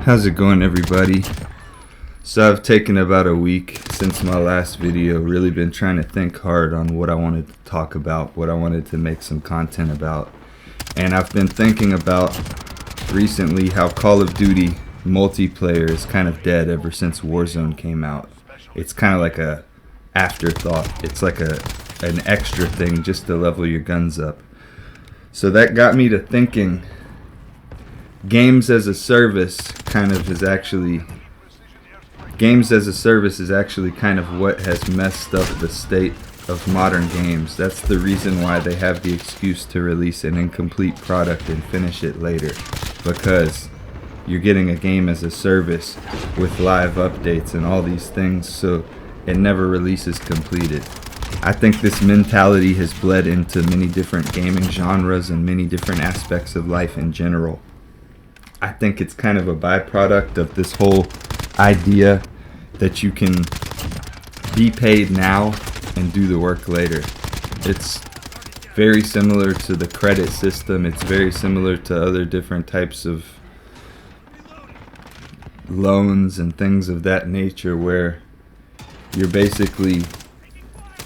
How's it going, everybody? So I've taken about a week since my last video, really been trying to think hard on what I wanted to talk about, what I wanted to make some content about. And I've been thinking about recently how Call of Duty multiplayer is kind of dead ever since Warzone came out. It's kind of like a afterthought. It's like an extra thing just to level your guns up. So that got me to thinking, games as a service is actually kind of what has messed up the state of modern games. That's the reason why they have the excuse to release an incomplete product and finish it later, because you're getting a game as a service with live updates and all these things, so it never releases completed. I think this mentality has bled into many different gaming genres and many different aspects of life in general. I think it's kind of a byproduct of this whole idea that you can be paid now and do the work later. It's very similar to the credit system. It's very similar to other different types of loans and things of that nature, where you're basically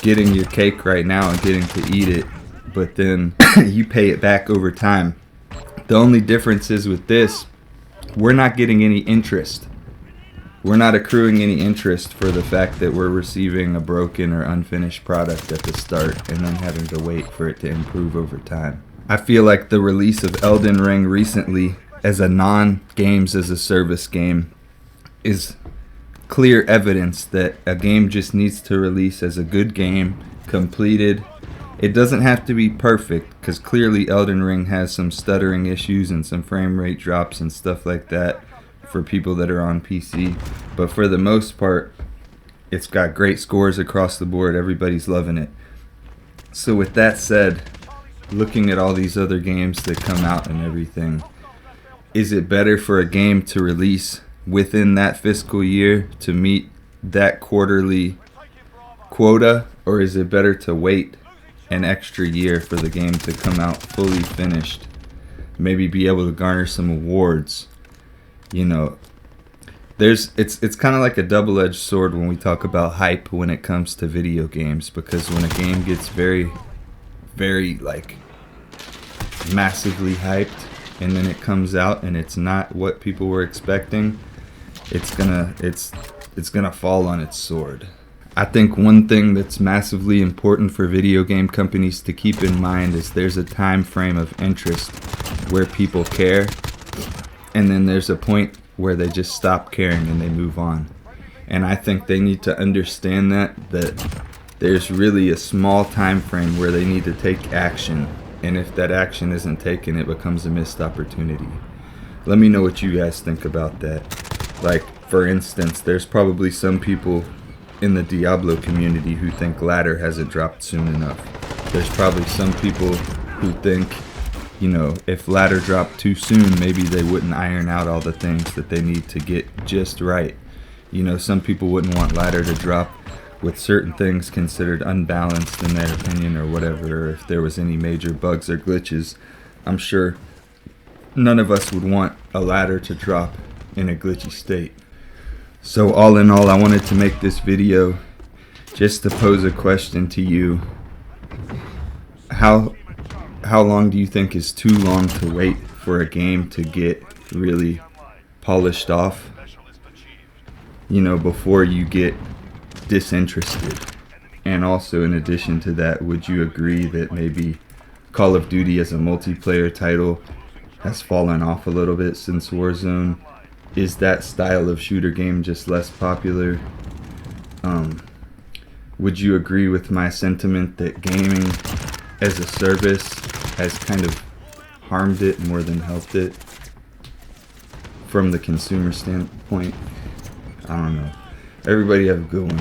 getting your cake right now and getting to eat it, but then you pay it back over time. The only difference is with this, we're not getting any interest. We're not accruing any interest for the fact that we're receiving a broken or unfinished product at the start and then having to wait for it to improve over time. I feel like the release of Elden Ring recently as a non-games as a service game is clear evidence that a game just needs to release as a good game, completed. It doesn't have to be perfect, because clearly Elden Ring has some stuttering issues and some frame rate drops and stuff like that for people that are on PC. But for the most part, it's got great scores across the board. Everybody's loving it. So with that said, looking at all these other games that come out and everything, is it better for a game to release within that fiscal year to meet that quarterly quota, or is it better to wait an extra year for the game to come out fully finished, maybe be able to garner some awards? You know, it's kind of like a double-edged sword when we talk about hype when it comes to video games, because when a game gets very, very like massively hyped and then it comes out and it's not what people were expecting, it's gonna fall on its sword. I think one thing that's massively important for video game companies to keep in mind is there's a time frame of interest where people care, and then there's a point where they just stop caring and they move on. And I think they need to understand that there's really a small time frame where they need to take action, and if that action isn't taken, it becomes a missed opportunity. Let me know what you guys think about that. Like, for instance, there's probably some people in the Diablo community who think ladder hasn't dropped soon enough. There's probably some people who think, you know, if ladder dropped too soon, maybe they wouldn't iron out all the things that they need to get just right. You know, some people wouldn't want ladder to drop with certain things considered unbalanced in their opinion or whatever, or if there was any major bugs or glitches. I'm sure none of us would want a ladder to drop in a glitchy state. So all in all, I wanted to make this video just to pose a question to you. How long do you think is too long to wait for a game to get really polished off, you know, before you get disinterested? And also, in addition to that, would you agree that maybe Call of Duty as a multiplayer title has fallen off a little bit since Warzone? Is that style of shooter game just less popular? Would you agree with my sentiment that gaming as a service has kind of harmed it more than helped it from the consumer standpoint? I don't know. Everybody have a good one.